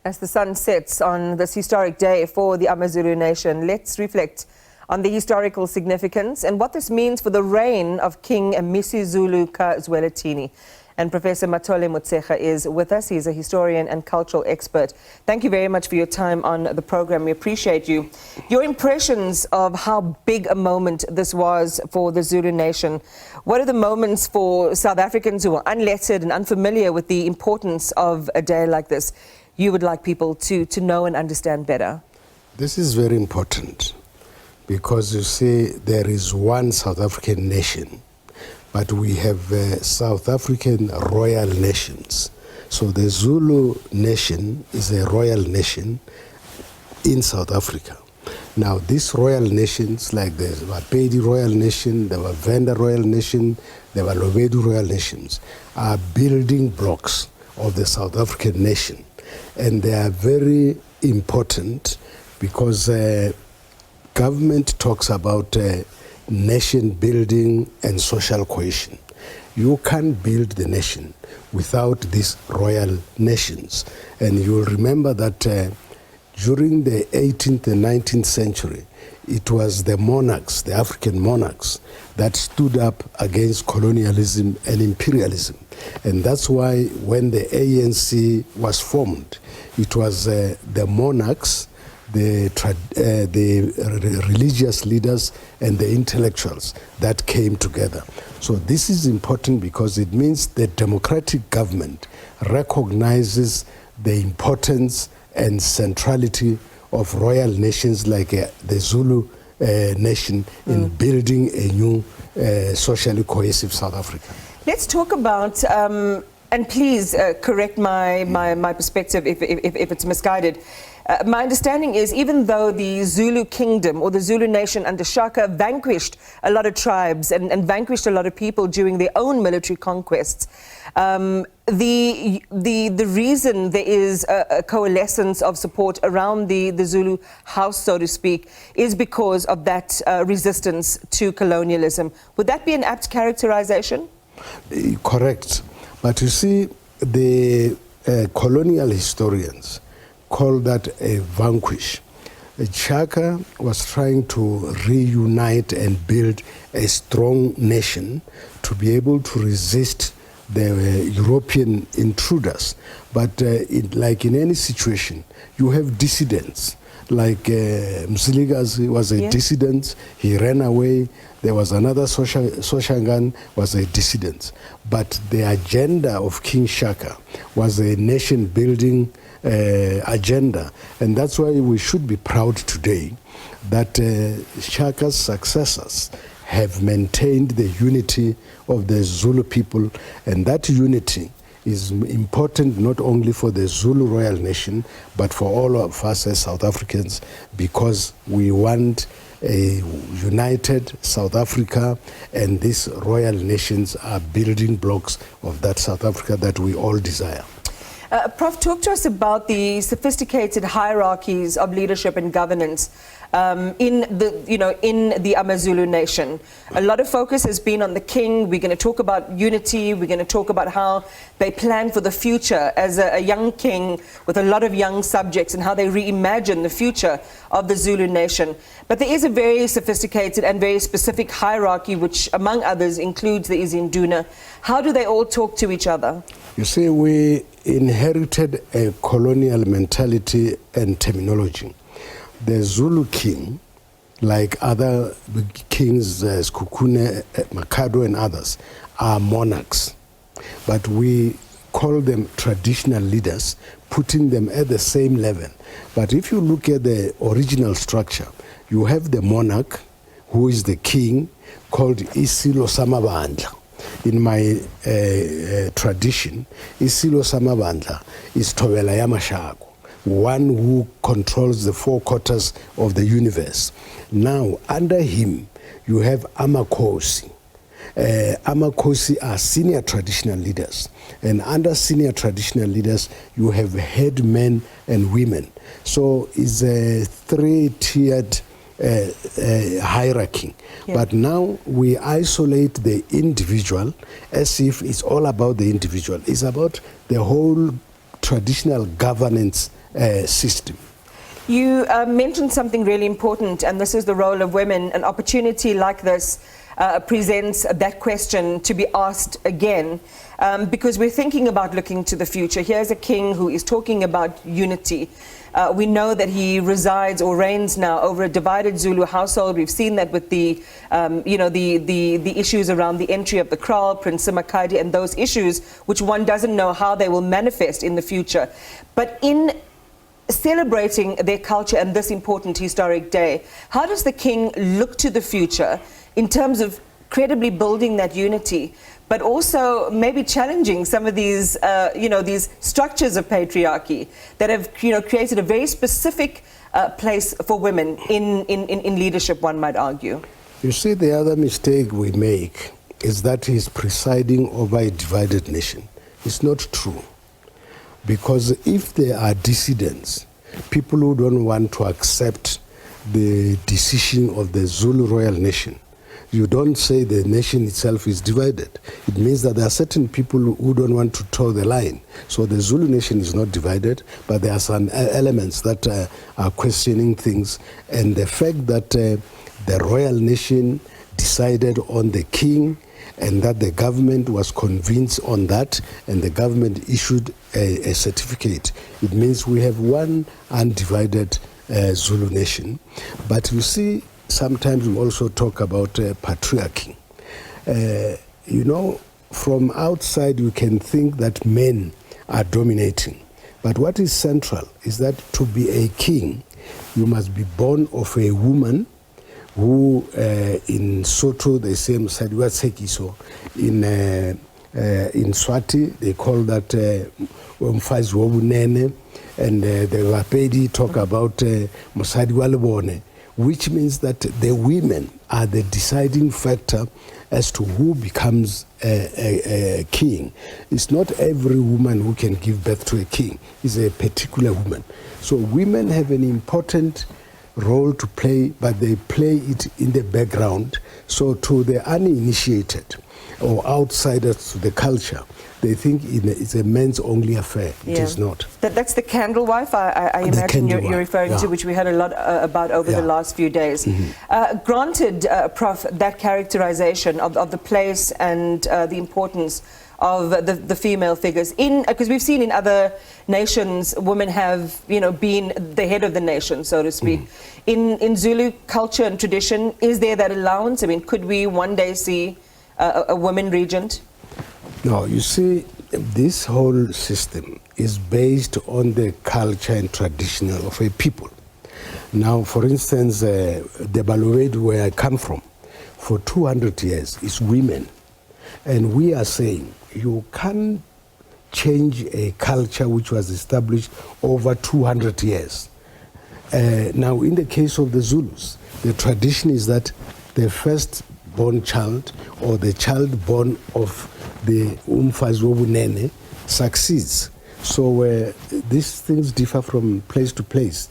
As the sun sets on this historic day for the AmaZulu nation, let's reflect on the historical significance and what this means for the reign of King Misuzulu Ka Zweithini. And Professor Mathole Motshekga is with us. He's a historian and cultural expert. Thank you very much for your time on the program. We appreciate you. Your impressions of how big a moment this was for the Zulu nation. What are the moments for South Africans who are unlettered and unfamiliar with the importance of a day like this you would like people to know and understand better? This is very important because you see there is one South African nation, but we have South African royal nations. So the Zulu nation is a royal nation in South Africa. Now these royal nations, like the Bapedi royal nation, the Venda royal nation, the Balobedu royal nations, are building blocks of the South African nation. And they are very important because government talks about nation building and social cohesion. You can't build the nation without these royal nations. And you'll remember that during the 18th and 19th century, it was the monarchs, the African monarchs, that stood up against colonialism and imperialism. And that's why when the ANC was formed, it was the monarchs, the religious leaders and the intellectuals that came together. So this is important because it means the democratic government recognizes the importance and centrality of royal nations like the Zulu nation in building a new socially cohesive South Africa. Let's talk about, and please correct my perspective if it's misguided. My understanding is even though the Zulu kingdom or the Zulu nation under Shaka vanquished a lot of tribes and vanquished a lot of people during their own military conquests, the reason there is a coalescence of support around the Zulu house, so to speak, is because of that resistance to colonialism. Would that be an apt characterization? Correct. But you see, the colonial historians call that a vanquish. Shaka was trying to reunite and build a strong nation to be able to resist the European intruders. But like in any situation, you have dissidents. Like Mzilikazi was a dissident, he ran away. There was another Soshangan was a dissident. But the agenda of King Shaka was a nation building agenda. And that's why we should be proud today that Shaka's successors have maintained the unity of the Zulu people, and that unity is important not only for the Zulu royal nation, but for all of us as South Africans, because we want a united South Africa, and these royal nations are building blocks of that South Africa that we all desire. Prof, talk to us about the sophisticated hierarchies of leadership and governance in the AmaZulu nation. A lot of focus has been on the king. We're going to talk about unity. We're going to talk about how they plan for the future as a young king with a lot of young subjects and how they reimagine the future of the Zulu nation. But there is a very sophisticated and very specific hierarchy, which among others includes the Izinduna. How do they all talk to each other? You see, we inherited a colonial mentality and terminology. The Zulu king, like other kings, Skukune, Makado and others, are monarchs. But we call them traditional leaders, putting them at the same level. But if you look at the original structure, you have the monarch, who is the king, called Isilo Samabandla. In my tradition, Isilo Samabandla is Thobela Yamashago, one who controls the four quarters of the universe. Now, under him, you have Amakhosi. Amakhosi are senior traditional leaders. And under senior traditional leaders, you have head men and women. So it's a three-tiered hierarchy. Yeah. But now we isolate the individual as if it's all about the individual. It's about the whole traditional governance system. You mentioned something really important, and this is the role of women. An opportunity like this presents that question to be asked again, because we're thinking about looking to the future. Here's a king who is talking about unity. We know that he resides or reigns now over a divided Zulu household. We've seen that with the, the issues around the entry of the kraal, Prince Simakadi, and those issues, which one doesn't know how they will manifest in the future. But in celebrating their culture and this important historic day, how does the king look to the future in terms of credibly building that unity, but also maybe challenging some of these, these structures of patriarchy that have, created a very specific place for women in leadership, one might argue? You see, the other mistake we make is that he's presiding over a divided nation. It's not true. Because if there are dissidents, people who don't want to accept the decision of the Zulu royal nation, you don't say the nation itself is divided. It means that there are certain people who don't want to toe the line. So the Zulu nation is not divided, but there are some elements that are questioning things. And the fact that the royal nation decided on the king, and that the government was convinced on that, and the government issued a certificate. It means we have one undivided Zulu nation. But you see, sometimes we also talk about patriarchy. From outside you can think that men are dominating. But what is central is that to be a king, you must be born of a woman who in Soto they say Msadiwa Tsekiso. In Swati they call that Mfazi Wobunene, and the Wapedi talk about Msadiwa Lebone, which means that the women are the deciding factor as to who becomes a king. It's not every woman who can give birth to a king. It's a particular woman. So women have an important role to play, but they play it in the background. So to the uninitiated or outsiders to the culture, they think it's a men's only affair. It is not. That's the candle wife, I imagine you're referring to, which we had a lot about over the last few days. Granted, Prof, that characterization of the place and the importance of the female figures, because we've seen in other nations women have been the head of the nation, so to speak. In Zulu culture and tradition, is there that allowance? I mean, could we one day see a woman regent? No, you see, this whole system is based on the culture and tradition of a people. Now, for instance, the Balobedu, where I come from, for 200 years is women. And we are saying you can't change a culture which was established over 200 years. Now, in the case of the Zulus, the tradition is that the first-born child or the child born of the Umfazi Wobunene succeeds. So these things differ from place to place.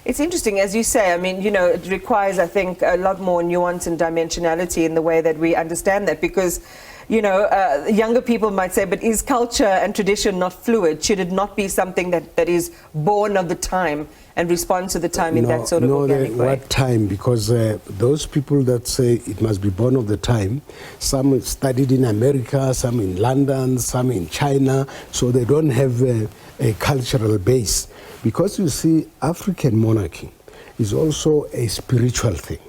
It's interesting, as you say. I mean, it requires, I think, a lot more nuance and dimensionality in the way that we understand that, because younger people might say, but is culture and tradition not fluid? Should it not be something that is born of the time and respond to the time in that sort of organic way? What time? Because those people that say it must be born of the time, some studied in America, some in London, some in China, so they don't have a cultural base. Because you see, African monarchy is also a spiritual thing,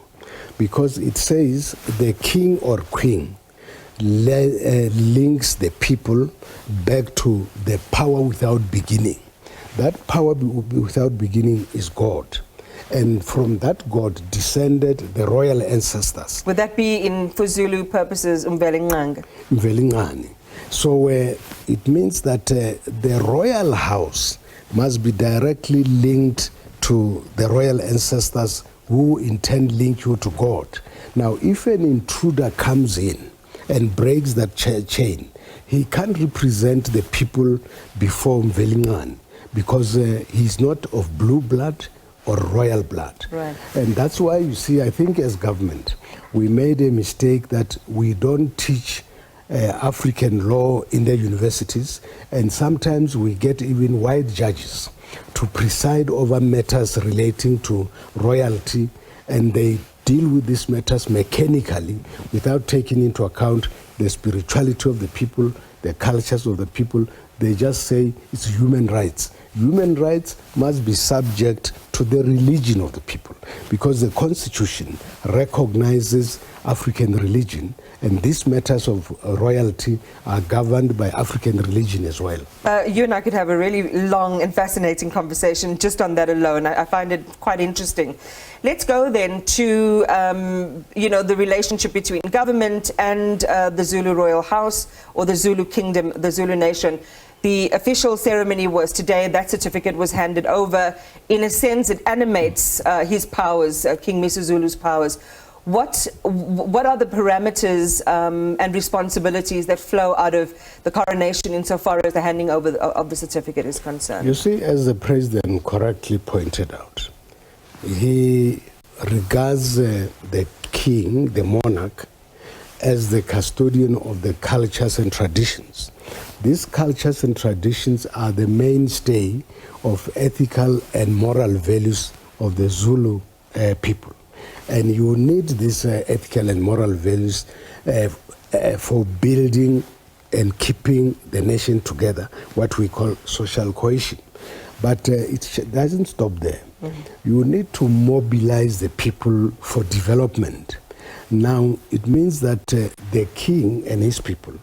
because it says the king or queen links the people back to the power without beginning. That power without beginning is God. And from that God descended the royal ancestors. Would that be, for Zulu purposes, Mvelingane? Mvelingane. So it means that the royal house must be directly linked to the royal ancestors, who in turn link you to God. Now, if an intruder comes in and breaks that chain, he can't represent the people before Mvelingane, because he's not of blue blood or royal blood. Right. And that's why, you see, I think as government, we made a mistake that we don't teach African law in the universities, and sometimes we get even white judges to preside over matters relating to royalty, and they deal with these matters mechanically without taking into account the spirituality of the people, the cultures of the people. They just say it's human rights. Human rights must be subject to the religion of the people, because the Constitution recognizes African religion, and these matters of royalty are governed by African religion as well. You and I could have a really long and fascinating conversation just on that alone. I find it quite interesting. Let's go then to the relationship between government and the Zulu royal house, or the Zulu kingdom, the Zulu nation. The official ceremony was today. That certificate was handed over. In a sense, it animates his powers, King Misuzulu's powers. What are the parameters and responsibilities that flow out of the coronation insofar as the handing over of the certificate is concerned? You see, as the president correctly pointed out, he regards the king, the monarch, as the custodian of the cultures and traditions. These cultures and traditions are the mainstay of ethical and moral values of the Zulu people. And you need these ethical and moral values for building and keeping the nation together, what we call social cohesion. But it doesn't stop there. Mm-hmm. You need to mobilize the people for development. Now, it means that the king and his people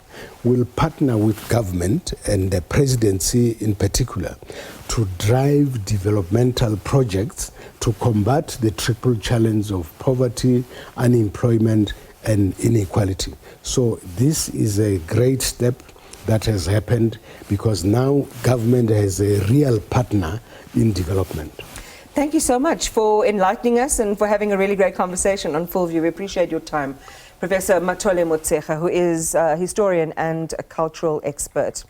will partner with government and the presidency in particular to drive developmental projects to combat the triple challenge of poverty, unemployment, and inequality. So this is a great step that has happened, because now government has a real partner in development. Thank you so much for enlightening us and for having a really great conversation on Full View. We appreciate your time. Professor Mathole Motshekga, who is a historian and a cultural expert.